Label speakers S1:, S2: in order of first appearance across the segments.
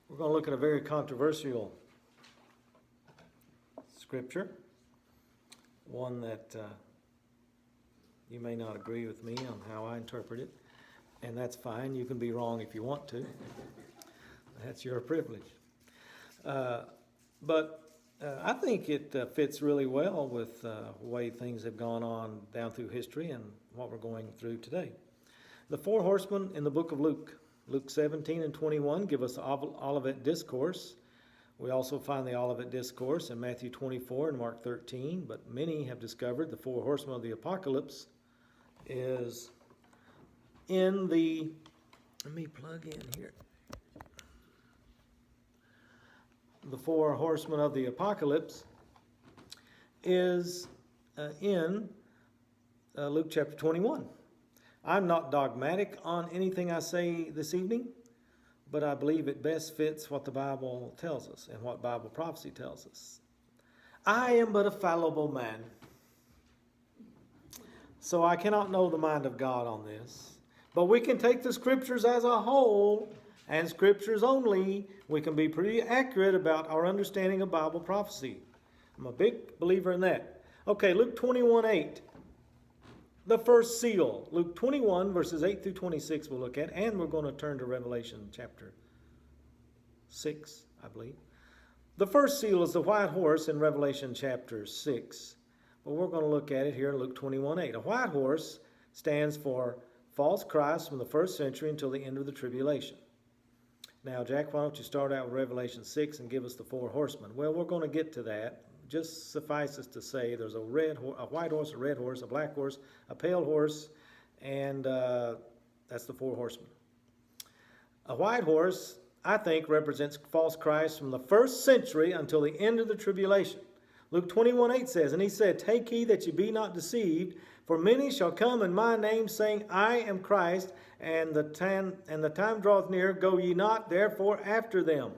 S1: We're going to look at a very controversial scripture, one that you may not agree with me on how I interpret it, and that's fine. You can be wrong if you want to. That's your privilege. But I think it fits really well with the way things have gone on down through history and what we're going through today. The four horsemen in the book of Luke. Luke 17 and 21 give us the Olivet Discourse. We also find the Olivet Discourse in Matthew 24 and Mark 13, but many have discovered the four horsemen of the apocalypse is in the, let me plug in here. The four horsemen of the apocalypse is in Luke chapter 21. I'm not dogmatic on anything I say this evening, but I believe it best fits what the Bible tells us and what Bible prophecy tells us. I am but a fallible man, so I cannot know the mind of God on this. But we can take the Scriptures as a whole, and Scriptures only. We can be pretty accurate about our understanding of Bible prophecy. I'm a big believer in that. Okay, Luke 21:8. The first seal. Luke 21, verses 8 through 26 we'll look at, and we're going to turn to Revelation chapter 6, I believe. The first seal is the white horse in Revelation chapter 6. But we're going to look at it here in Luke 21:8. A white horse stands for false Christ from the first century until the end of the tribulation. Now, Jack, why don't you start out with Revelation 6 and give us the four horsemen? Well, we're going to get to that. Just suffices to say there's a white horse, a red horse, a black horse, a pale horse, and that's the four horsemen. A white horse, I think, represents false Christ from the first century until the end of the tribulation. Luke 21:8 says, "And he said, Take heed that ye be not deceived, for many shall come in my name, saying, I am Christ, and the time draweth near, go ye not therefore after them."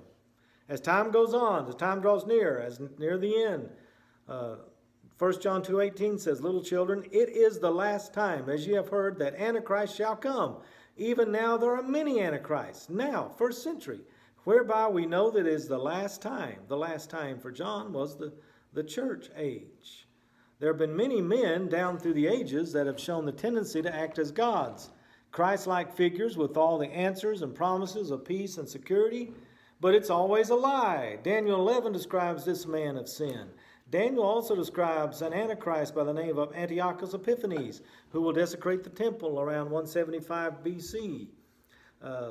S1: As time goes on, as time draws near, as near the end, 1 John 2:18 says, "Little children, it is the last time, as ye have heard, that Antichrist shall come. Even now there are many Antichrists." Now, first century, whereby we know that it is the last time. The last time for John was the church age. There have been many men down through the ages that have shown the tendency to act as gods, Christ-like figures with all the answers and promises of peace and security. But it's always a lie. Daniel 11 describes this man of sin. Daniel also describes an Antichrist by the name of Antiochus Epiphanes, who will desecrate the temple around 175 BC.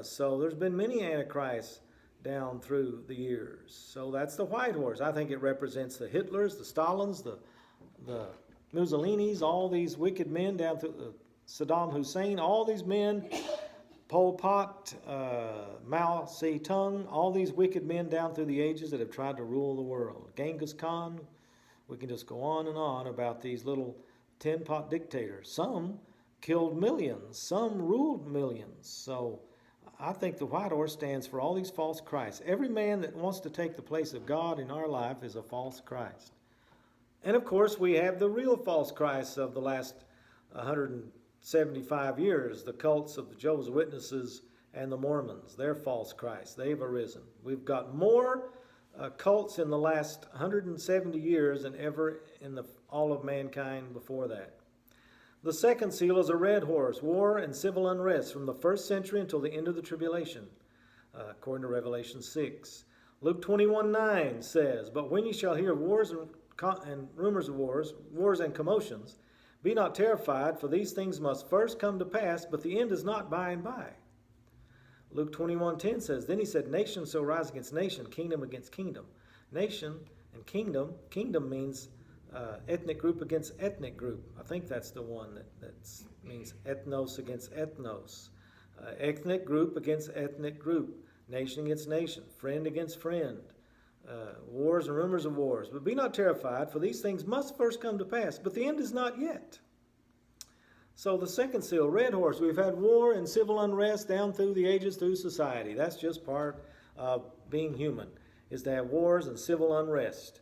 S1: So there's been many Antichrists down through the years. So that's the white horse. I think it represents the Hitlers, the Stalins, the Mussolinis, all these wicked men down through Saddam Hussein, all these men, Pol Pot, Mao Zedong, all these wicked men down through the ages that have tried to rule the world. Genghis Khan, we can just go on and on about these little tin-pot dictators. Some killed millions, some ruled millions. So I think the white horse stands for all these false Christs. Every man that wants to take the place of God in our life is a false Christ. And of course, we have the real false Christs of the last 175 years, the cults of the Jehovah's Witnesses and the Mormons. They're false Christs. They've arisen. We've got more cults in the last 170 years than ever in all of mankind before that. The second seal is a red horse, war and civil unrest from the first century until the end of the tribulation, according to Revelation 6. Luke 21:9 says, "But when ye shall hear wars and rumors of wars and commotions, be not terrified, for these things must first come to pass, but the end is not by and by." Luke 21:10 says, "Then he said, Nation shall rise against nation, kingdom against kingdom." Nation and kingdom means ethnic group against ethnic group. I think that's the one that means ethnos against ethnos. Ethnic group against ethnic group. Nation against nation. Friend against friend. Wars and rumors of wars. "But be not terrified, for these things must first come to pass, but the end is not yet." So the second seal, red horse, we've had war and civil unrest down through the ages, through society. That's just part of being human, is to have wars and civil unrest.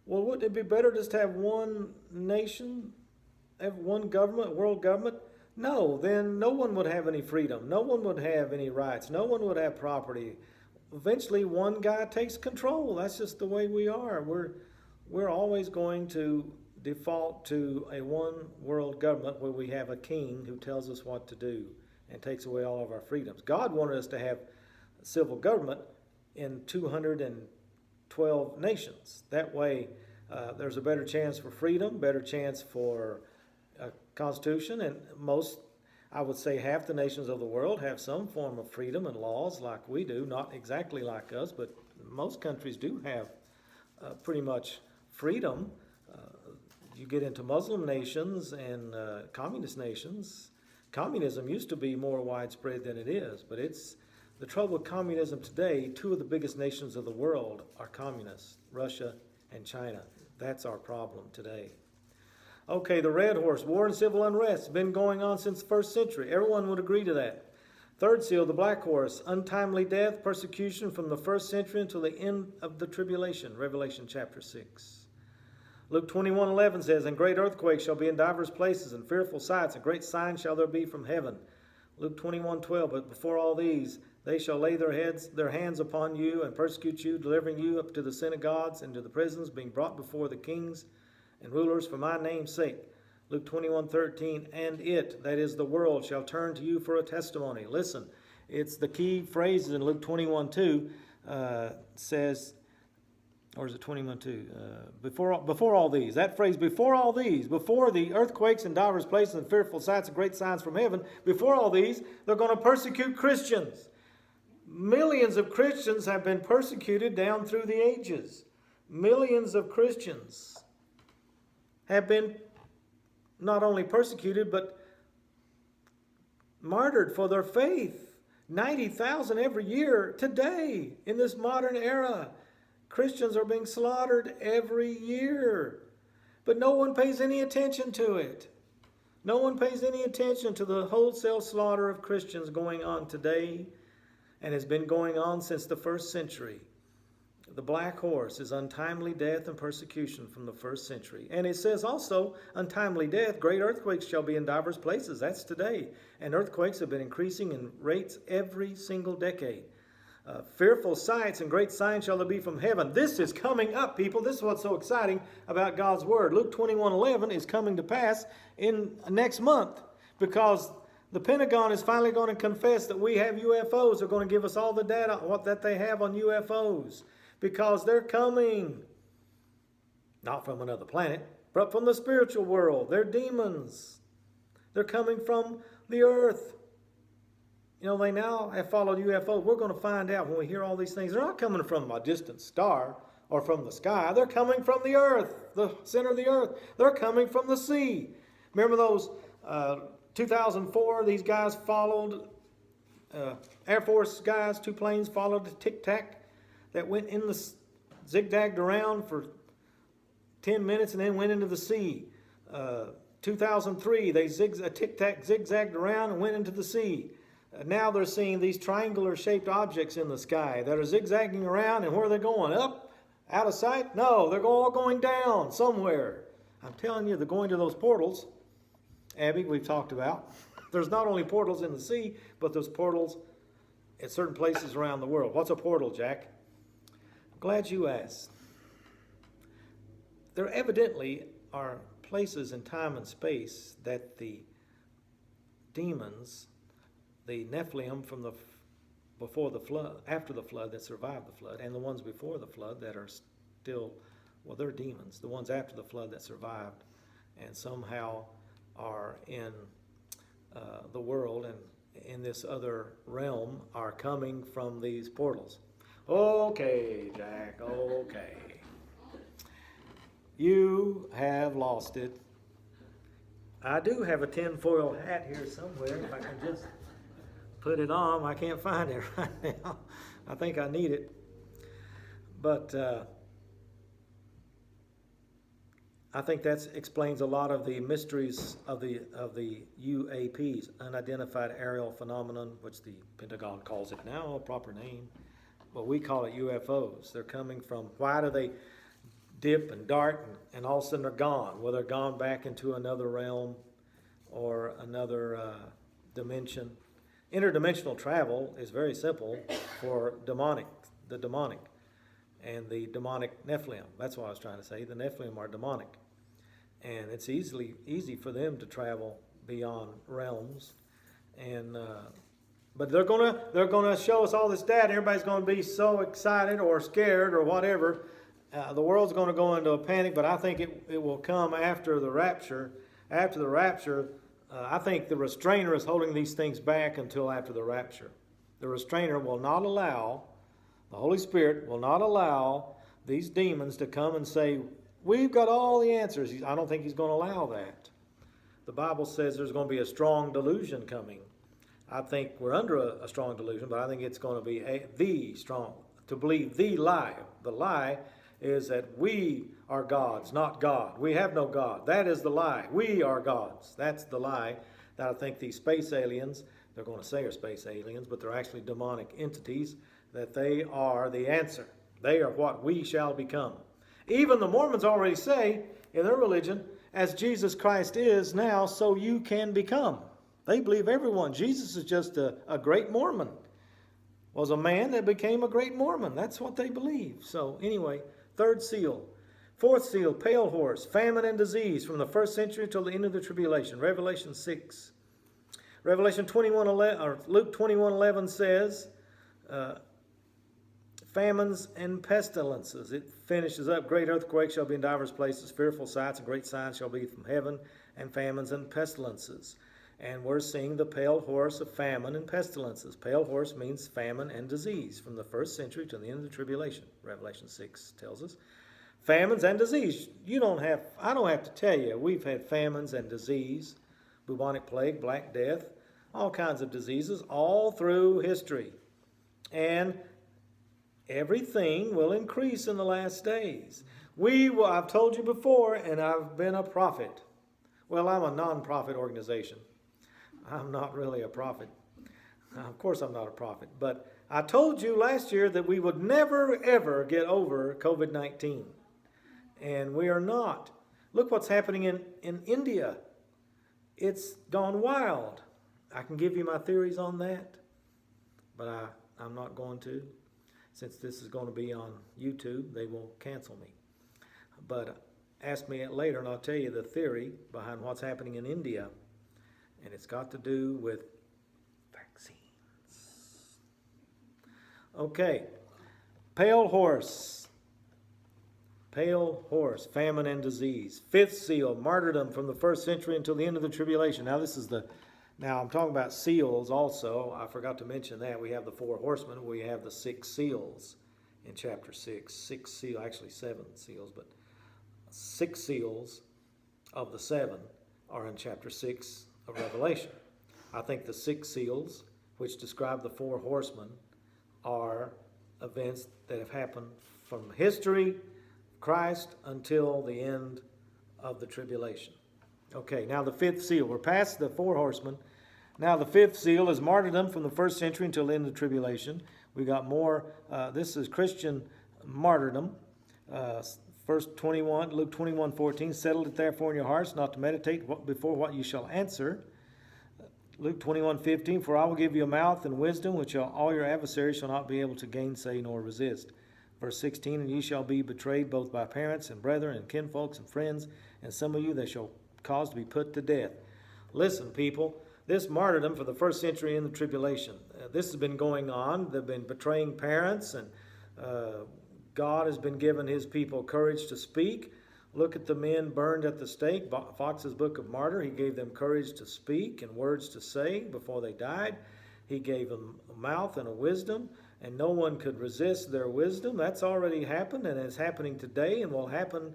S1: Well, wouldn't it be better just to have one nation, have one government, world government? No, then no one would have any freedom. No one would have any rights. No one would have property. eventually one guy takes control. That's just the way we are. We're always going to default to a one world government where we have a king who tells us what to do and takes away all of our freedoms. God wanted us to have civil government in 212 nations. That way, there's a better chance for freedom, better chance for a constitution, and most, I would say half the nations of the world have some form of freedom and laws like we do, not exactly like us, but most countries do have pretty much freedom. You get into Muslim nations and communist nations. Communism used to be more widespread than it is, but it's the trouble with communism today. Two of the biggest nations of the world are communists, Russia and China. That's our problem today. Okay, the red horse, war and civil unrest, has been going on since the first century. Everyone would agree to that. Third seal, the black horse, untimely death, persecution from the first century until the end of the tribulation, Revelation chapter 6. Luke 21:11 says, and great earthquakes shall be in divers places, and fearful sights, and great signs shall there be from heaven. Luke 21:12, but before all these, they shall lay their hands upon you and persecute you, delivering you up to the synagogues and to the prisons, being brought before the kings and rulers for my name's sake. Luke 21:13, and it, that is the world, shall turn to you for a testimony. Listen, it's the key phrases in Luke 21:2 says, or is it 21:2? Before all these, that phrase, before all these, before the earthquakes and divers places and fearful sights and great signs from heaven, before all these, they're going to persecute Christians. Millions of Christians have been persecuted down through the ages. Millions of Christians have been not only persecuted, but martyred for their faith. 90,000 every year today in this modern era. Christians are being slaughtered every year. But no one pays any attention to it. No one pays any attention to the wholesale slaughter of Christians going on today and has been going on since the first century. The black horse is untimely death and persecution from the first century. And it says also, untimely death, great earthquakes shall be in divers places. That's today. And earthquakes have been increasing in rates every single decade. Fearful sights and great signs shall there be from heaven. This is coming up, people. This is what's so exciting about God's Word. Luke 21:11 is coming to pass in next month because the Pentagon is finally going to confess that we have UFOs. They're going to give us all the data that they have on UFOs. Because they're coming, not from another planet, but from the spiritual world. They're demons. They're coming from the earth. You know, they now have followed UFOs. We're going to find out when we hear all these things. They're not coming from a distant star or from the sky. They're coming from the earth, the center of the earth. They're coming from the sea. Remember those 2004, these guys followed, Air Force guys, 2 planes followed the Tic Tac that went in the zigzagged around for 10 minutes and then went into the sea. 2003, they Tic Tac zigzagged around and went into the sea. Now they're seeing these triangular shaped objects in the sky that are zigzagging around, and where are they going? Up? Out of sight? No, they're all going down somewhere. I'm telling you, they're going to those portals, Abby, we've talked about. There's not only portals in the sea, but there's portals at certain places around the world. What's a portal, Jack? Glad you asked. There evidently are places in time and space that the demons, the Nephilim from the before the flood, after the flood that survived the flood, and the ones before the flood that are still, well, they're demons. The ones after the flood that survived and somehow are in the world and in this other realm are coming from these portals. Okay, Jack, okay. You have lost it. I do have a tinfoil hat here somewhere. If I can just put it on. I can't find it right now. I think I need it. But I think that explains a lot of the mysteries of the UAPs, unidentified aerial phenomenon, which the Pentagon calls it now, a proper name. But we call it UFOs. They're coming from, why do they dip and dart and all of a sudden they're gone? Well, they're gone back into another realm or another dimension. Interdimensional travel is very simple for the demonic, and the demonic Nephilim. That's what I was trying to say. The Nephilim are demonic, and it's easy for them to travel beyond realms, and but they're gonna show us all this data. Everybody's gonna be so excited or scared or whatever. The world's gonna go into a panic, but I think it will come after the rapture. After the rapture, I think the restrainer is holding these things back until after the rapture. The restrainer will not allow, the Holy Spirit will not allow these demons to come and say, we've got all the answers. I don't think he's going to allow that. The Bible says there's going to be a strong delusion coming. I think we're under a strong delusion, but I think it's going to be to believe the lie. The lie is that we are gods, not God. We have no God. That is the lie. We are gods. That's the lie that I think these space aliens, they're going to say are space aliens, but they're actually demonic entities, that they are the answer. They are what we shall become. Even the Mormons already say in their religion, as Jesus Christ is now, so you can become. They believe everyone. Jesus is just a great Mormon. Was a man that became a great Mormon. That's what they believe. So anyway, third seal. Fourth seal, pale horse, famine and disease from the first century till the end of the tribulation. Revelation 6. Revelation 21:11 or Luke 21:11 says, famines and pestilences. It finishes up, great earthquakes shall be in divers places, fearful sights and great signs shall be from heaven, and famines and pestilences. And we're seeing the pale horse of famine and pestilences. Pale horse means famine and disease from the first century to the end of the tribulation. Revelation 6 tells us. Famines and disease. I don't have to tell you, we've had famines and disease, bubonic plague, Black Death, all kinds of diseases all through history. And everything will increase in the last days. I've told you before, and I've been a prophet. Well, I'm a non-profit organization. I'm not really a prophet. Of course I'm not a prophet. But I told you last year that we would never, ever get over COVID-19. And we are not. Look what's happening in India. It's gone wild. I can give you my theories on that, but I'm not going to. Since this is going to be on YouTube, they will cancel me. But ask me later and I'll tell you the theory behind what's happening in India. And it's got to do with vaccines. Okay. Pale horse, famine and disease. Fifth seal, martyrdom from the first century until the end of the tribulation. Now I'm talking about seals also. I forgot to mention that. We have the four horsemen. We have the six seals in chapter 6. Actually 7 seals, but 6 seals of the 7 are in chapter 6 of Revelation. I think the 6 seals, which describe the four horsemen, are events that have happened from history, Christ, until the end of the tribulation. Okay, now the fifth seal. We're past the four horsemen. Now the fifth seal is martyrdom from the first century until the end of the tribulation. We got more. This is Christian martyrdom. Verse 21, Luke 21:14. Settle it therefore in your hearts, not to meditate before what you shall answer. Luke 21:15. For I will give you a mouth and wisdom, which all your adversaries shall not be able to gainsay nor resist. Verse 16. And ye shall be betrayed both by parents and brethren and kinfolks and friends, and some of you they shall cause to be put to death. Listen, people, this martyrdom for the first century in the tribulation, this has been going on. They've been betraying parents, and God has been giving his people courage to speak. Look at the men burned at the stake. Fox's Book of Martyr, he gave them courage to speak and words to say before they died. He gave them a mouth and a wisdom, and no one could resist their wisdom. That's already happened, and it's happening today and will happen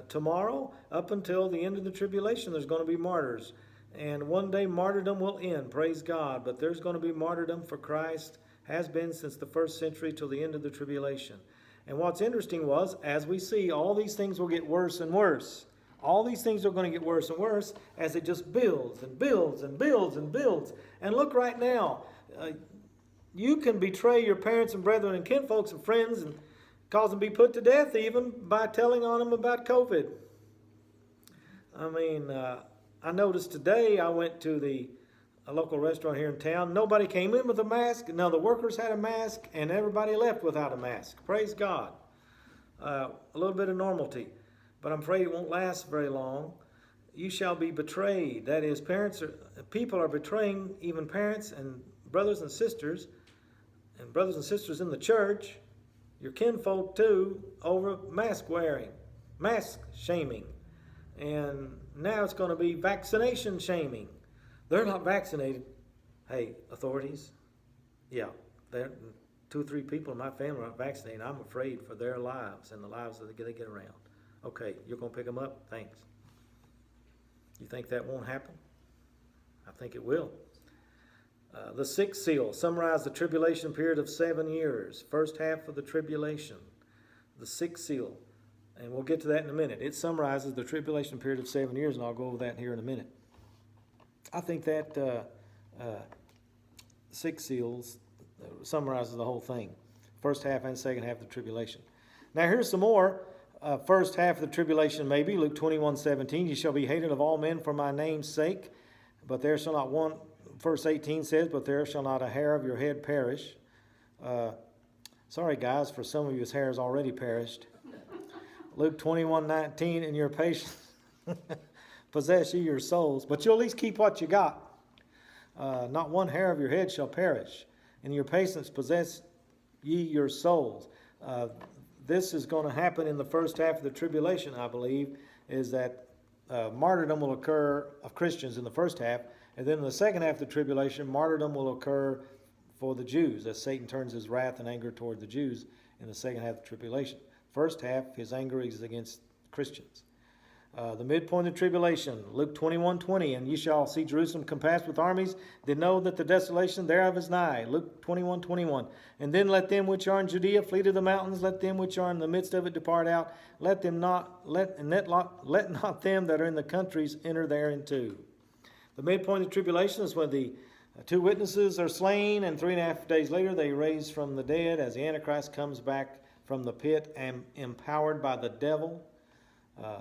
S1: tomorrow. Up until the end of the tribulation, there's going to be martyrs. And one day martyrdom will end, praise God. But there's going to be martyrdom for Christ, has been since the first century till the end of the tribulation. And what's interesting was, as we see, all these things will get worse and worse. All these things are going to get worse and worse as it just builds and builds and builds and builds. And look right now, you can betray your parents and brethren and kinfolks and friends and cause them to be put to death even by telling on them about COVID. I mean, I noticed today I went to the a local restaurant here in town. Nobody came in with a mask. Now the workers had a mask, and everybody left without a mask. Praise God. A little bit of normality, but I'm afraid it won't last very long. You shall be betrayed. That is, people are betraying even parents and brothers and sisters in the church, your kinfolk too, over mask wearing, mask shaming. And now it's going to be vaccination shaming. They're not vaccinated. Hey, authorities, yeah, 2 or 3 people in my family are not vaccinated. I'm afraid for their lives and the lives that they get around. Okay, you're going to pick them up? Thanks. You think that won't happen? I think it will. The 6th seal summarized the tribulation period of 7 years, first half of the tribulation. The 6th seal, and we'll get to that in a minute. It summarizes the tribulation period of 7 years, and I'll go over that here in a minute. I think that 6 seals summarizes the whole thing, first half and second half of the tribulation. Now here's some more. First half of the tribulation maybe, Luke 21:17, you shall be hated of all men for my name's sake, but there shall not one, verse 18 says, but there shall not a hair of your head perish. Sorry guys, for some of you his hair has already perished. Luke 21:19, in your patience possess ye your souls, but you'll at least keep what you got. Not one hair of your head shall perish. In your patience possess ye your souls. This is going to happen in the first half of the tribulation, I believe, is that martyrdom will occur of Christians in the first half, and then in the second half of the tribulation, martyrdom will occur for the Jews, as Satan turns his wrath and anger toward the Jews in the second half of the tribulation. First half, his anger is against Christians. The midpoint of the tribulation, Luke 21:20, and ye shall see Jerusalem compassed with armies, then know that the desolation thereof is nigh. Luke 21:21. And then let them which are in Judea flee to the mountains, let them which are in the midst of it depart out, let not them that are in the countries enter thereinto. The midpoint of the tribulation is when the 2 witnesses are slain, and 3.5 days later they raise from the dead as the Antichrist comes back from the pit and empowered by the devil.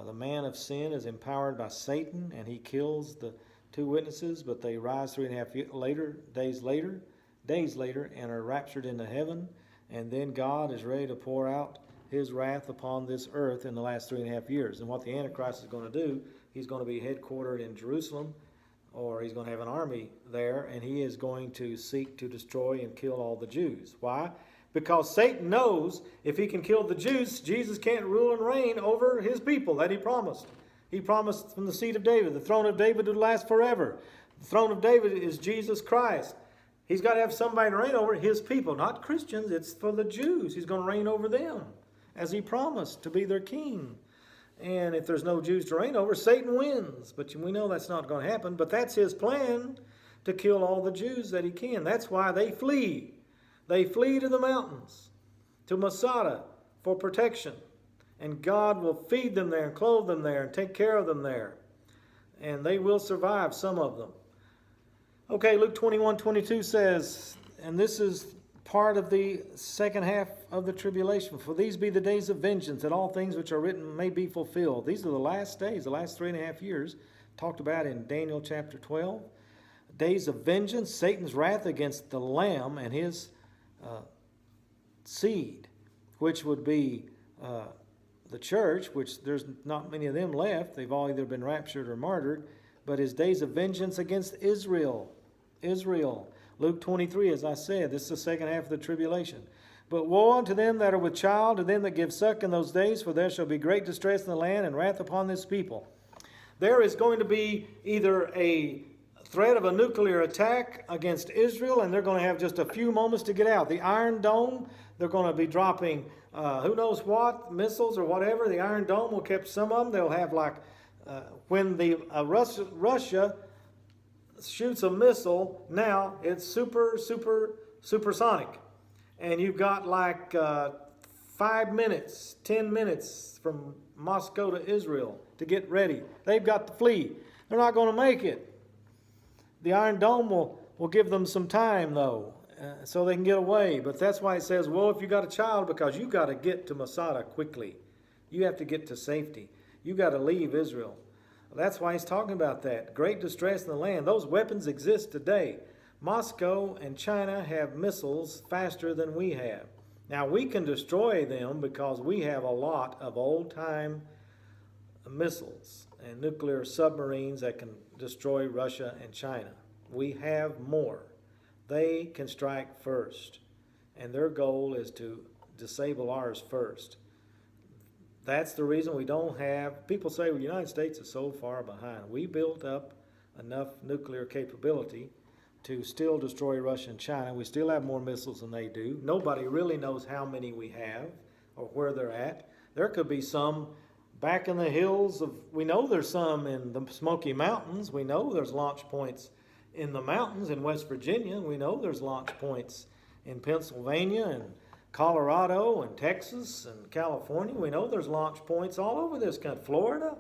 S1: The man of sin is empowered by Satan, and he kills the 2 witnesses, but they rise 3.5 days later, and are raptured into heaven. And then God is ready to pour out his wrath upon this earth in the last 3.5 years. And what the Antichrist is going to do, he's going to be headquartered in Jerusalem, or he's going to have an army there, and he is going to seek to destroy and kill all the Jews. Why? Because Satan knows if he can kill the Jews, Jesus can't rule and reign over his people that he promised. He promised from the seed of David, the throne of David would last forever. The throne of David is Jesus Christ. He's got to have somebody to reign over his people, not Christians. It's for the Jews. He's going to reign over them as he promised to be their king. And if there's no Jews to reign over, Satan wins. But we know that's not going to happen. But that's his plan, to kill all the Jews that he can. That's why they flee. They flee to the mountains, to Masada, for protection. And God will feed them there and clothe them there and take care of them there. And they will survive, some of them. Okay, Luke 21:22 says, and this is part of the second half of the tribulation. For these be the days of vengeance, that all things which are written may be fulfilled. These are the last days, the last 3.5 years, talked about in Daniel chapter 12. Days of vengeance, Satan's wrath against the Lamb and his seed, which would be the church, which there's not many of them left. They've all either been raptured or martyred. But his days of vengeance against Israel. Luke 23, as I said, this is the second half of the tribulation. But woe unto them that are with child, to them that give suck in those days, for there shall be great distress in the land and wrath upon this people. There is going to be either a threat of a nuclear attack against Israel, and they're going to have just a few moments to get out. The Iron Dome, they're going to be dropping who knows what, missiles or whatever. The Iron Dome will catch some of them. They'll have like, when the Russia shoots a missile, now it's supersonic. And you've got like 5 minutes, 10 minutes from Moscow to Israel to get ready. They've got to flee. They're not going to make it. The Iron Dome will give them some time, though, so they can get away. But that's why it says, well, if you got a child, because you got to get to Masada quickly. You have to get to safety. You got to leave Israel. That's why he's talking about that. Great distress in the land. Those weapons exist today. Moscow and China have missiles faster than we have. Now, we can destroy them because we have a lot of old-time missiles and nuclear submarines that can destroy Russia and China. We have more. They can strike first, and their goal is to disable ours first. That's the reason we don't have, people say, well, the United States is so far behind. We built up enough nuclear capability to still destroy Russia and China. We still have more missiles than they do. Nobody really knows how many we have or where they're at. There could be some back in the hills of, we know there's some in the Smoky Mountains. We know there's launch points in the mountains in West Virginia. We know there's launch points in Pennsylvania and Colorado and Texas and California. We know there's launch points all over this country, Florida.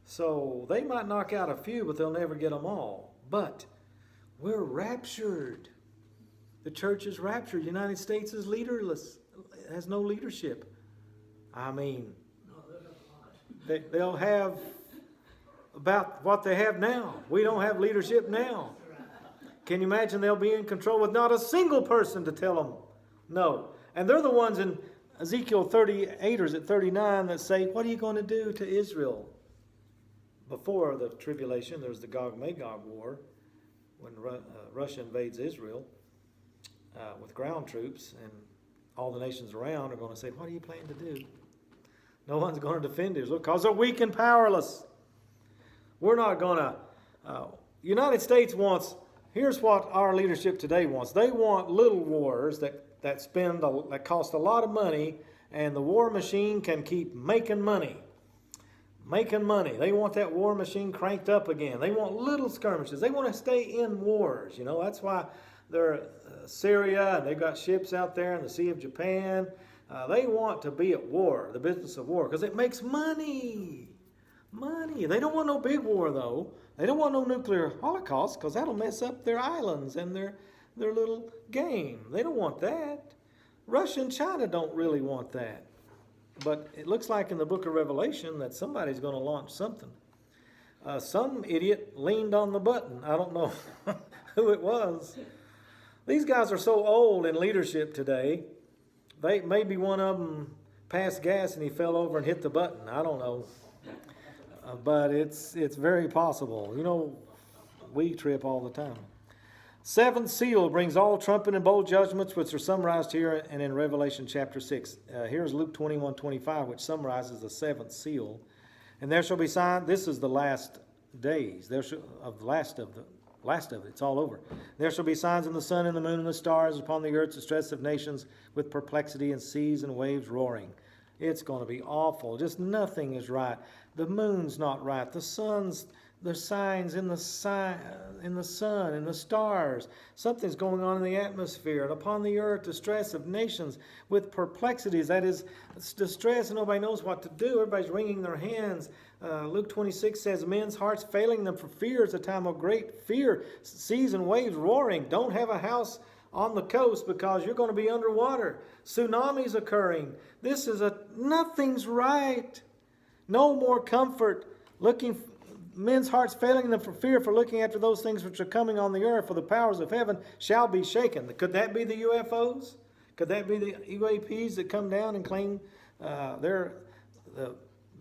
S1: So they might knock out a few, but they'll never get them all. But we're raptured. The church is raptured. The United States is leaderless, has no leadership. I mean, they'll have about what they have now. We don't have leadership now. Can you imagine they'll be in control with not a single person to tell them no? And they're the ones in Ezekiel 38 or is it 39 that say, what are you going to do to Israel? Before the tribulation, there's the Gog-Magog war when Russia invades Israel with ground troops, and all the nations around are going to say, what do you plan to do? No one's going to defend Israel because they're weak and powerless. We're not going to... United States wants... Here's what our leadership today wants. They want little wars that cost a lot of money, and the war machine can keep making money. Making money. They want that war machine cranked up again. They want little skirmishes. They want to stay in wars. You know, that's why they're Syria, and they've got ships out there in the Sea of Japan. They want to be at war, the business of war, because it makes money. Money. They don't want no big war, though. They don't want no nuclear holocaust, because that'll mess up their islands and their little game. They don't want that. Russia and China don't really want that. But it looks like in the book of Revelation that somebody's going to launch something. Some idiot leaned on the button. I don't know who it was. These guys are so old in leadership today. Maybe one of them passed gas and he fell over and hit the button. I don't know. But it's very possible. You know, we trip all the time. Seventh seal brings all trumpet and bowl judgments, which are summarized here and in Revelation chapter 6. Here's Luke 21:25, which summarizes the seventh seal. And there shall be signs. This is the last days. Last of it. It's all over. There shall be signs in the sun and the moon and the stars, upon the earth, distress of nations, with perplexity and seas and waves roaring. It's going to be awful. Just nothing is right. The moon's not right. The sun's... There's signs in the sun, in the stars. Something's going on in the atmosphere. And upon the earth, distress of nations with perplexities. That is, it's distress and nobody knows what to do. Everybody's wringing their hands. Luke 26 says, men's hearts failing them for fear. It's a time of great fear. Seas and waves roaring. Don't have a house on the coast because you're going to be underwater. Tsunamis occurring. Nothing's right. No more comfort. Men's hearts failing them for fear, for looking after those things which are coming on the earth, for the powers of heaven shall be shaken. Could that be the UFOs? Could that be the UAPs that come down and claim the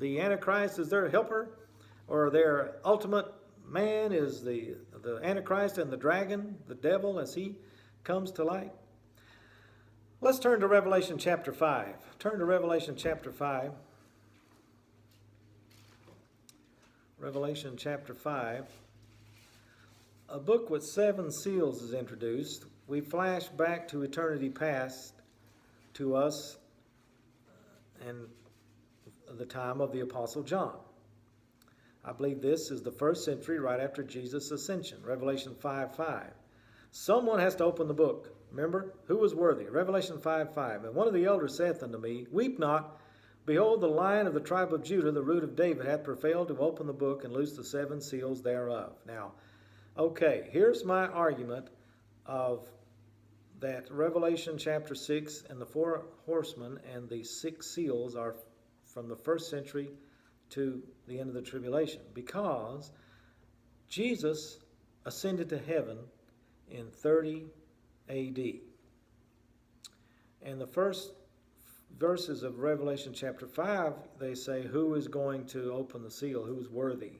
S1: Antichrist is their helper? Or their ultimate man is the Antichrist and the dragon, the devil, as he comes to light? Let's turn to Revelation chapter 5. Turn to Revelation chapter 5. Revelation chapter 5. A book with 7 seals is introduced. We flash back to eternity past to us and the time of the Apostle John. I believe this is the 1st century right after Jesus' ascension. Revelation 5:5. Someone has to open the book. Remember, who was worthy? Revelation 5:5. And one of the elders saith unto me, weep not. Behold, the Lion of the tribe of Judah, the root of David, hath prevailed to open the book and loose the 7 seals thereof. Now, okay, here's my argument of that Revelation chapter 6 and the 4 horsemen and the 6 seals are from the 1st century to the end of the tribulation, because Jesus ascended to heaven in 30 A.D. And the first verses of Revelation chapter 5, they say, who is going to open the seal? Who's worthy?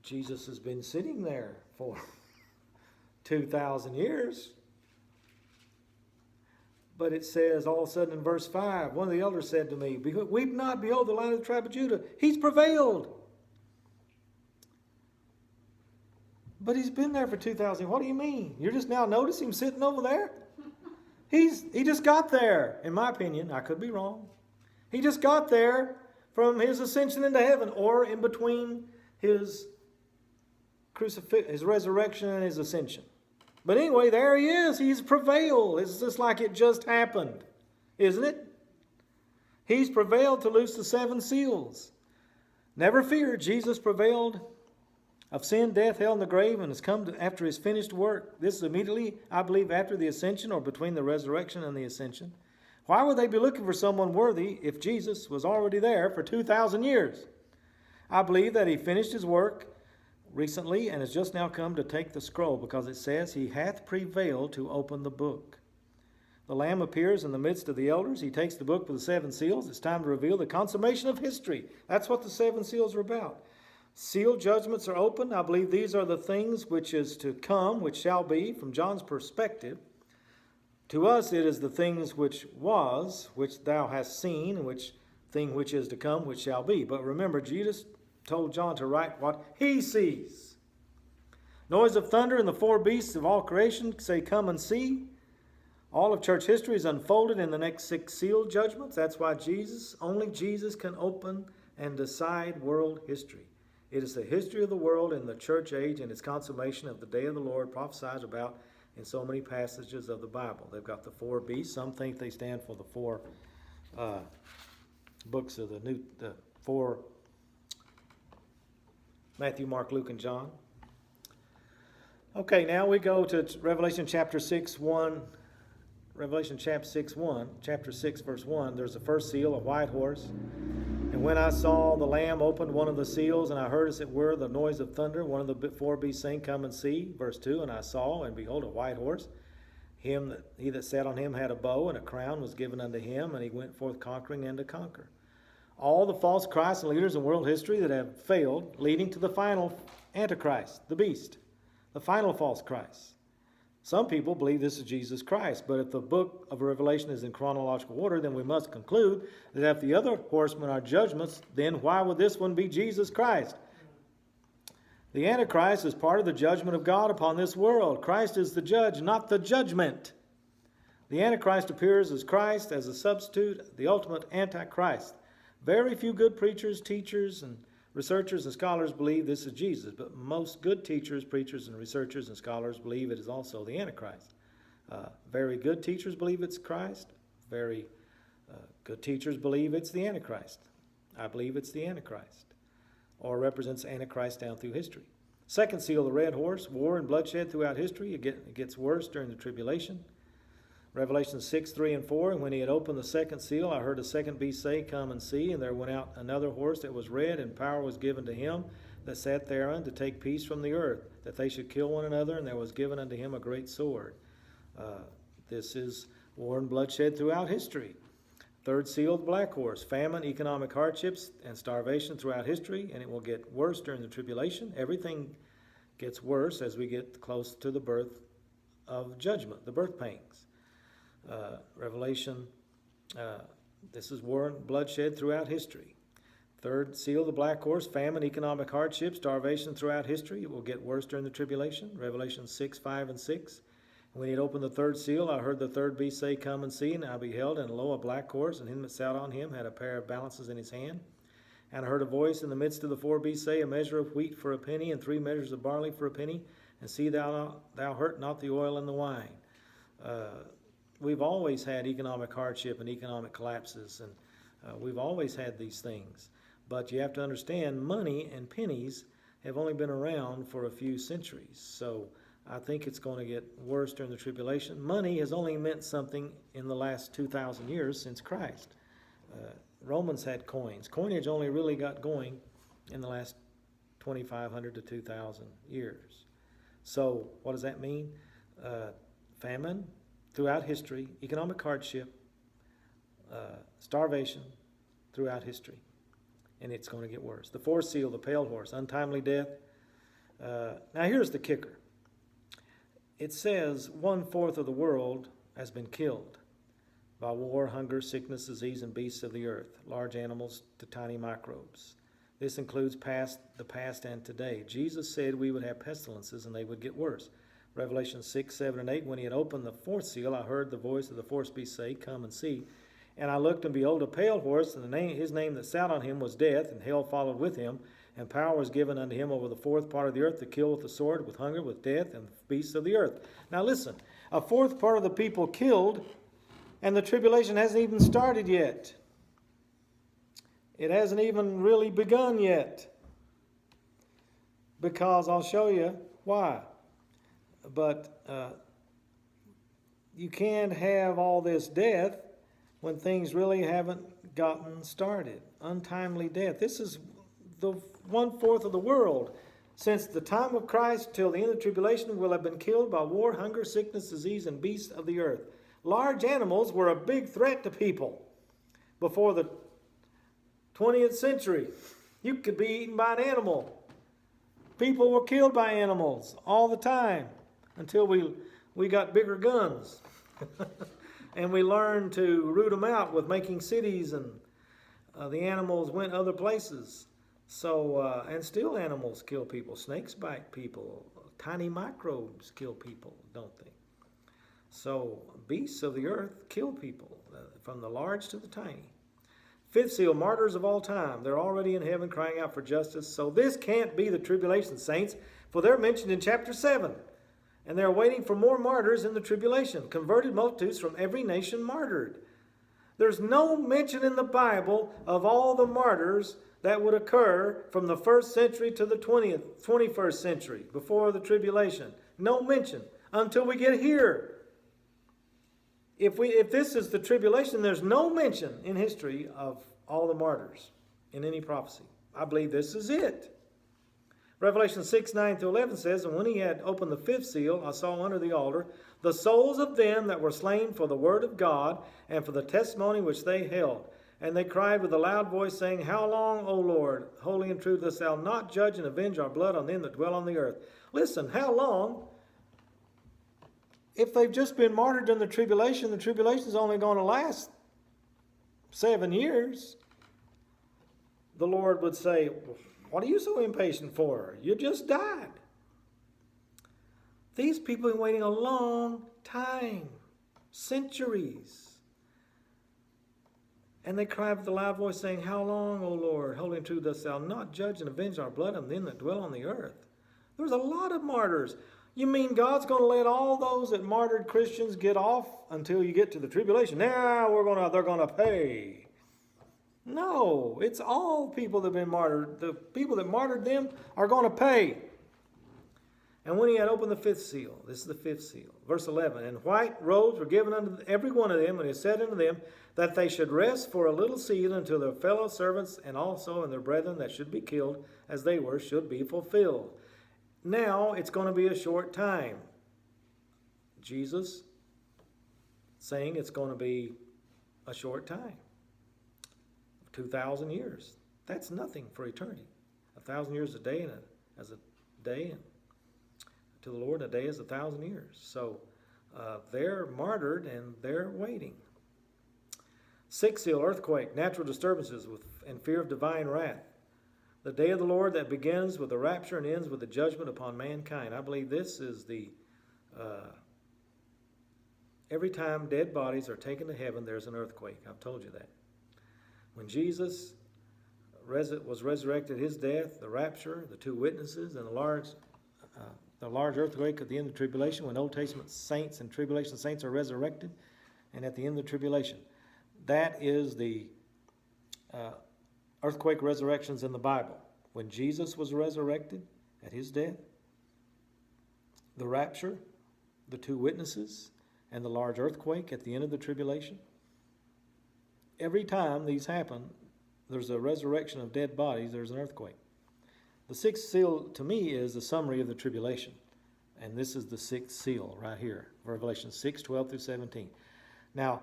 S1: Jesus has been sitting there for 2,000 years. But it says all of a sudden in verse 5, one of the elders said to me, weep not, behold the Lion of the tribe of Judah. He's prevailed. But he's been there for 2,000. What do you mean? You're just now noticing him sitting over there? He just got there, in my opinion. I could be wrong. He just got there from his ascension into heaven, or in between his his resurrection and his ascension. But anyway, there he is. He's prevailed. It's just like it just happened, isn't it? He's prevailed to loose the 7 seals. Never fear, Jesus prevailed of sin, death, hell, and the grave, and has come after his finished work. This is immediately, I believe, after the ascension, or between the resurrection and the ascension. Why would they be looking for someone worthy if Jesus was already there for 2,000 years? I believe that he finished his work recently and has just now come to take the scroll, because it says he hath prevailed to open the book. The Lamb appears in the midst of the elders. He takes the book with the 7 seals. It's time to reveal the consummation of history. That's what the 7 seals are about. Seal judgments are open. I believe these are the things which is to come, which shall be, from John's perspective. To us it is the things which was, which thou hast seen, and which thing which is to come, which shall be. But remember, Jesus told John to write what he sees. Noise of thunder and the 4 beasts of all creation say, come and see. All of church history is unfolded in the next 6 seal judgments. That's why only Jesus can open and decide world history. It is the history of the world in the church age and its consummation of the day of the Lord prophesied about in so many passages of the Bible. They've got the 4 beasts. Some think they stand for the 4 books of the 4 Matthew, Mark, Luke, and John. Okay, now we go to Revelation chapter 6, 1. Revelation chapter 6, 1. Chapter 6, verse 1. There's the first seal, a white horse. And when I saw the Lamb opened one of the seals, and I heard as it were the noise of thunder, one of the 4 beasts saying, come and see. Verse 2. And I saw, and behold, a white horse. He that sat on him had a bow, and a crown was given unto him, and he went forth conquering and to conquer. All the false Christs and leaders in world history that have failed, leading to the final Antichrist, the beast, the final false Christ. Some people believe this is Jesus Christ, but if the book of Revelation is in chronological order, then we must conclude that if the other horsemen are judgments, then why would this one be Jesus Christ? The Antichrist is part of the judgment of God upon this world. Christ is the judge, not the judgment. The Antichrist appears as Christ, as a substitute, the ultimate Antichrist. Very few good preachers, teachers, and researchers and scholars believe this is Jesus, but most good teachers, preachers, and researchers and scholars believe it is also the Antichrist. Very good teachers believe it's Christ. Very good teachers believe it's the Antichrist. I believe it's the Antichrist, or represents Antichrist down through history. Second seal, the red horse, war and bloodshed throughout history. It gets worse during the tribulation. Revelation 6, 3, and 4, and when he had opened the second seal, I heard a second beast say, come and see. And there went out another horse that was red, and power was given to him that sat thereon to take peace from the earth, that they should kill one another, and there was given unto him a great sword. This is war and bloodshed throughout history. Third seal, the black horse, famine, economic hardships, and starvation throughout history, and it will get worse during the tribulation. Everything gets worse as we get close to the birth of judgment, the birth pangs. Revelation, this is war and bloodshed throughout history. Third seal, the black horse, famine, economic hardship, starvation throughout history. It will get worse during the tribulation. Revelation 6, 5, and 6. When he had opened the third seal, I heard the third beast say, come and see. And I beheld, and lo, a black horse, and him that sat on him had a pair of balances in his hand. And I heard a voice in the midst of the 4 beasts say, a measure of wheat for a penny, and 3 measures of barley for a penny. And see thou hurt not the oil and the wine. We've always had economic hardship and economic collapses, and we've always had these things. But you have to understand, money and pennies have only been around for a few centuries. So I think it's going to get worse during the tribulation. Money has only meant something in the last 2,000 years since Christ. Romans had coins. Coinage only really got going in the last 2,500 to 2,000 years. So what does that mean? Famine throughout history, economic hardship, starvation throughout history. And it's going to get worse. The fourth seal, the pale horse, untimely death. Now here's the kicker. It says 1/4 of the world has been killed by war, hunger, sickness, disease, and beasts of the earth, large animals to tiny microbes. This includes the past and today. Jesus said we would have pestilences and they would get worse. Revelation 6, 7, and 8, when he had opened the fourth seal, I heard the voice of the fourth beast say, "Come and see." And I looked, and behold, a pale horse, and his name that sat on him was Death, and hell followed with him. And power was given unto him over the fourth part of the earth to kill with the sword, with hunger, with death, and the beasts of the earth. Now listen, a fourth part of the people killed, and the tribulation hasn't even started yet. It hasn't even really begun yet. Because I'll show you why. But you can't have all this death when things really haven't gotten started. Untimely death. This is the 1/4 of the world since the time of Christ till the end of the tribulation will have been killed by war, hunger, sickness, disease, and beasts of the earth. Large animals were a big threat to people before the 20th century. You could be eaten by an animal. People were killed by animals all the time until we got bigger guns. And we learned to root them out with making cities, and the animals went other places. So, and still animals kill people. Snakes bite people. Tiny microbes kill people, don't they? So, beasts of the earth kill people, from the large to the tiny. Fifth seal, martyrs of all time. They're already in heaven crying out for justice. So this can't be the tribulation saints, for they're mentioned in chapter 7. And they're waiting for more martyrs in the tribulation. Converted multitudes from every nation martyred. There's no mention in the Bible of all the martyrs that would occur from the 1st century to the 21st century, before the tribulation. No mention until we get here. If this is the tribulation, there's no mention in history of all the martyrs in any prophecy. I believe this is it. Revelation 6, 9 to 11 says, "And when he had opened the fifth seal, I saw under the altar the souls of them that were slain for the word of God and for the testimony which they held. And they cried with a loud voice, saying, How long, O Lord, holy and true, dost thou not judge and avenge our blood on them that dwell on the earth?" Listen, how long? If they've just been martyred in the tribulation is only going to last 7 years. The Lord would say, "What are you so impatient for? You just died." These people have been waiting a long time, centuries. And they cried with a loud voice, saying, "How long, O Lord, holy and true, dost thou not judge and avenge our blood on them that dwell on the earth?" There's a lot of martyrs. You mean God's going to let all those that martyred Christians get off until you get to the tribulation? Now they're going to pay. No, it's all people that have been martyred. The people that martyred them are going to pay. And when he had opened the fifth seal, this is the fifth seal, verse 11, "And white robes were given unto every one of them, and he said unto them that they should rest for a little season until their fellow servants and also and their brethren that should be killed as they were should be fulfilled." Now it's going to be a short time. Jesus saying it's going to be a short time. 2,000 years. That's nothing for eternity. 1,000 years a day as a day, and to the Lord a day is 1,000 years. So they're martyred and they're waiting. Sixth seal, earthquake, natural disturbances and fear of divine wrath. The day of the Lord that begins with the rapture and ends with the judgment upon mankind. I believe this is the every time dead bodies are taken to heaven, there's an earthquake. I've told you that. When Jesus was resurrected, his death, the rapture, the two witnesses, and the large earthquake at the end of the tribulation, when Old Testament saints and tribulation saints are resurrected, and at the end of the tribulation. That is the earthquake resurrections in the Bible. When Jesus was resurrected at his death, the rapture, the two witnesses, and the large earthquake at the end of the tribulation. every time these happen, there's a resurrection of dead bodies, there's an earthquake. The sixth seal to me is the summary of the tribulation. And this is the sixth seal right here, Revelation 6:12 through 17. Now,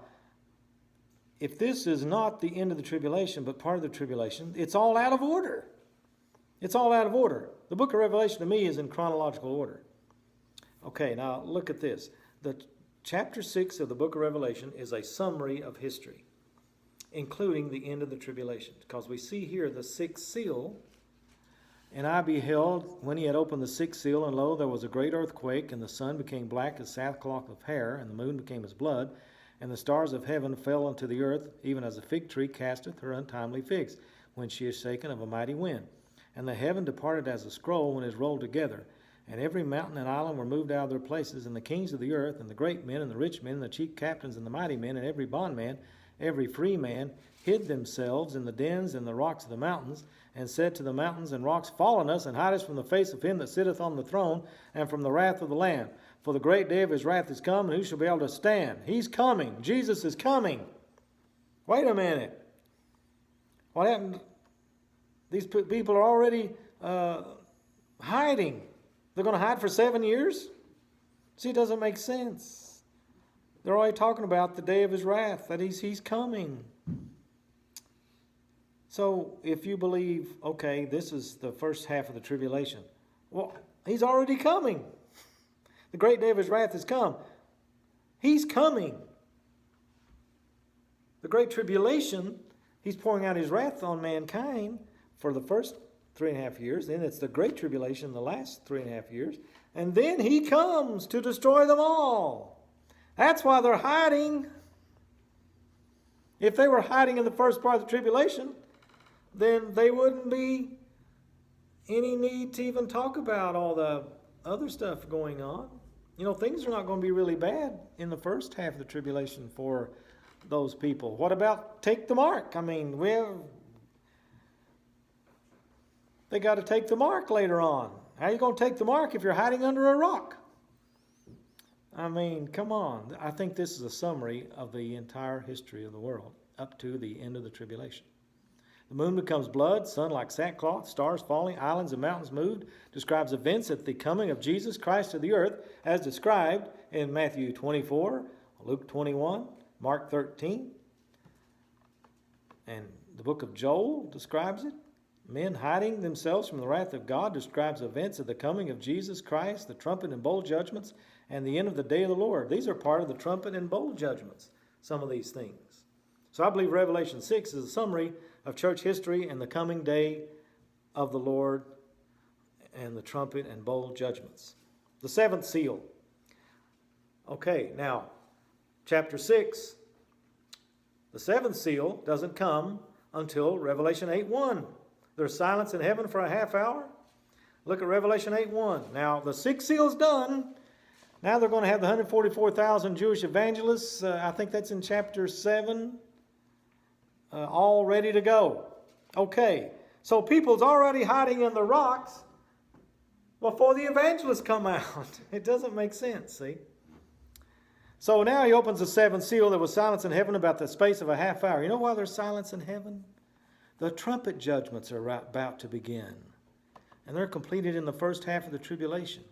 S1: if this is not the end of the tribulation, but part of the tribulation, it's all out of order. It's all out of order. The book of Revelation to me is in chronological order. Okay, now look at this. The chapter 6 of the book of Revelation is a summary of history, including the end of the tribulation. Because we see here the sixth seal. And I beheld, when he had opened the sixth seal, and lo, there was a great earthquake, and the sun became black as sackcloth of hair, and the moon became as blood, and the stars of heaven fell unto the earth, even as a fig tree casteth her untimely figs, when she is shaken of a mighty wind. And the heaven departed as a scroll when it is rolled together, and every mountain and island were moved out of their places, and the kings of the earth, and the great men, and the rich men, and the chief captains, and the mighty men, and every bondman, every free man, hid themselves in the dens and the rocks of the mountains, and said to the mountains and rocks, Fall on us, and hide us from the face of him that sitteth on the throne, and from the wrath of the Lamb. For the great day of his wrath is come, and who shall be able to stand? He's coming. Jesus is coming. Wait a minute. What happened? These people are already hiding. They're going to hide for 7 years? See, it doesn't make sense. They're already talking about the day of his wrath, that he's coming. So if you believe, okay, this is the first half of the tribulation, well, he's already coming. The great day of his wrath has come. He's coming. The great tribulation, he's pouring out his wrath on mankind for the first 3.5 years. Then it's the great tribulation, the last 3.5 years. And then he comes to destroy them all. That's why they're hiding. If they were hiding in the first part of the tribulation, then they wouldn't be any need to even talk about all the other stuff going on. You know, things are not going to be really bad in the first half of the tribulation for those people. What about take the mark? I mean, they got to take the mark later on. How are you going to take the mark if you're hiding under a rock? I mean, come on. I think this is a summary of the entire history of the world up to the end of the tribulation. The moon becomes blood, sun like sackcloth, stars falling, islands and mountains moved, describes events at the coming of Jesus Christ to the earth as described in Matthew 24, Luke 21, Mark 13. And the book of Joel describes it. Men hiding themselves from the wrath of God describes events of the coming of Jesus Christ, the trumpet and bowl judgments, and the end of the day of the Lord. These are part of the trumpet and bowl judgments, some of these things. So I believe Revelation 6 is a summary of church history and the coming day of the Lord and the trumpet and bowl judgments. The seventh seal. Okay, now, chapter 6. The seventh seal doesn't come until Revelation 8:1. There's silence in heaven for a half hour. Look at Revelation 8:1. Now, the sixth seal's done. Now they're going to have the 144,000 Jewish evangelists. I think that's in chapter 7. All ready to go. Okay, so people's already hiding in the rocks before the evangelists come out. It doesn't make sense, see? So now he opens the seventh seal. There was silence in heaven about the space of a half hour. You know why there's silence in heaven? The trumpet judgments are about to begin. And they're completed in the first half of the tribulation.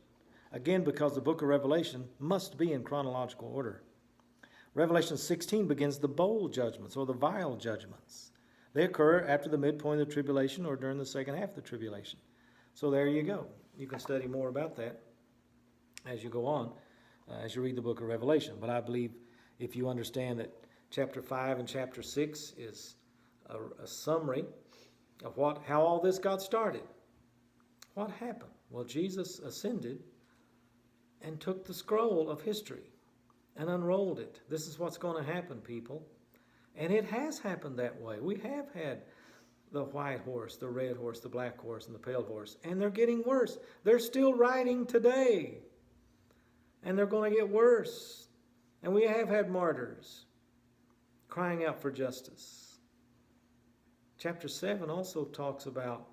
S1: Again, because the book of Revelation must be in chronological order. Revelation 16 begins the bowl judgments or the vial judgments. They occur after the midpoint of the tribulation or during the second half of the tribulation. So there you go. You can study more about that as you go on, as you read the book of Revelation. But I believe if you understand that chapter 5 and chapter 6 is a summary of how all this got started. What happened? Well, Jesus ascended and took the scroll of history and unrolled it. This is what's going to happen, people. And it has happened that way. We have had the white horse, the red horse, the black horse, and the pale horse. And they're getting worse. They're still riding today. And they're going to get worse. And we have had martyrs crying out for justice. Chapter 7 also talks about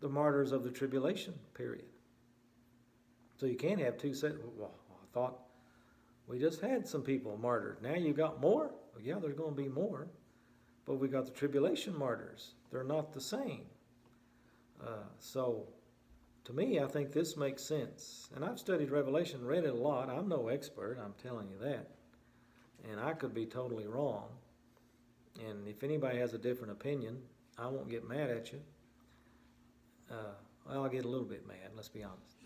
S1: the martyrs of the tribulation period. So you can't have two sets. Well, I thought We just had some people martyred. Now you got more? Well, yeah, there's going to be more. But we got the tribulation martyrs. They're not the same. So, to me, I think this makes sense. And I've studied Revelation, read it a lot. I'm no expert, I'm telling you that. And I could be totally wrong. And if anybody has a different opinion, I won't get mad at you. Well, I'll get a little bit mad, let's be honest.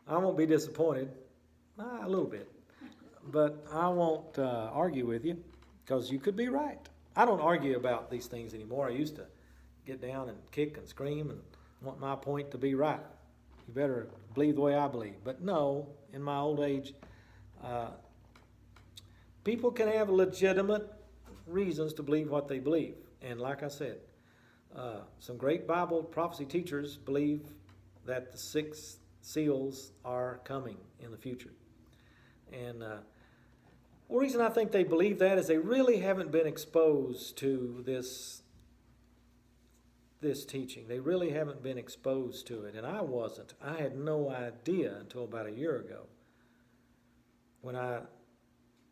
S1: I won't be disappointed, a little bit. But I won't argue with you, because you could be right. I don't argue about these things anymore. I used to get down and kick and scream and want my point to be right. You better believe the way I believe. But no, in my old age, people can have legitimate reasons to believe what they believe. And like I said, some great Bible prophecy teachers believe that the 6 seals are coming in the future. And the reason I think they believe that is they really haven't been exposed to this teaching. They really haven't been exposed to it. And I wasn't. I had no idea until about a year ago when I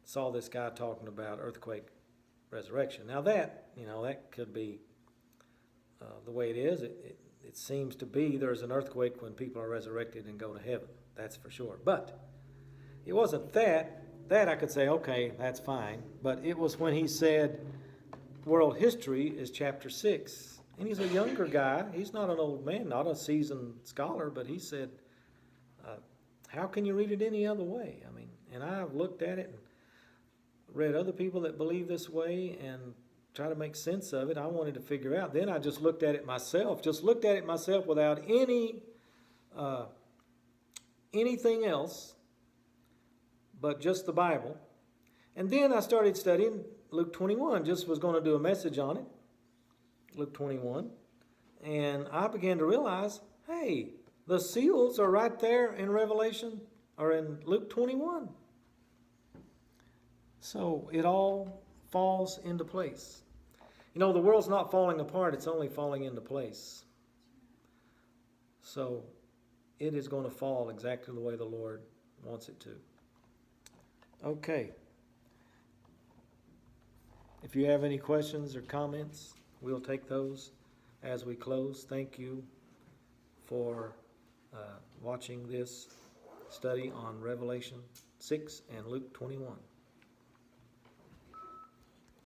S1: saw this guy talking about earthquake resurrection. Now that could be the way it is. It seems to be there's an earthquake when people are resurrected and go to heaven. That's for sure. But it wasn't that. That I could say, okay, that's fine. But it was when he said world history is chapter 6. And he's a younger guy. He's not an old man, not a seasoned scholar. But he said, how can you read it any other way? I mean, and I've looked at it and read other people that believe this way and try to make sense of it. I wanted to figure out. Then I just looked at it myself. Without anything else but just the Bible. And then I started studying Luke 21. Just was going to do a message on it. Luke 21. And I began to realize, hey, the seals are right there in Revelation, or in Luke 21. So it all falls into place. You know, the world's not falling apart, it's only falling into place. So it is going to fall exactly the way the Lord wants it to. Okay. If you have any questions or comments, we'll take those as we close. Thank you for watching this study on Revelation 6 and Luke 21.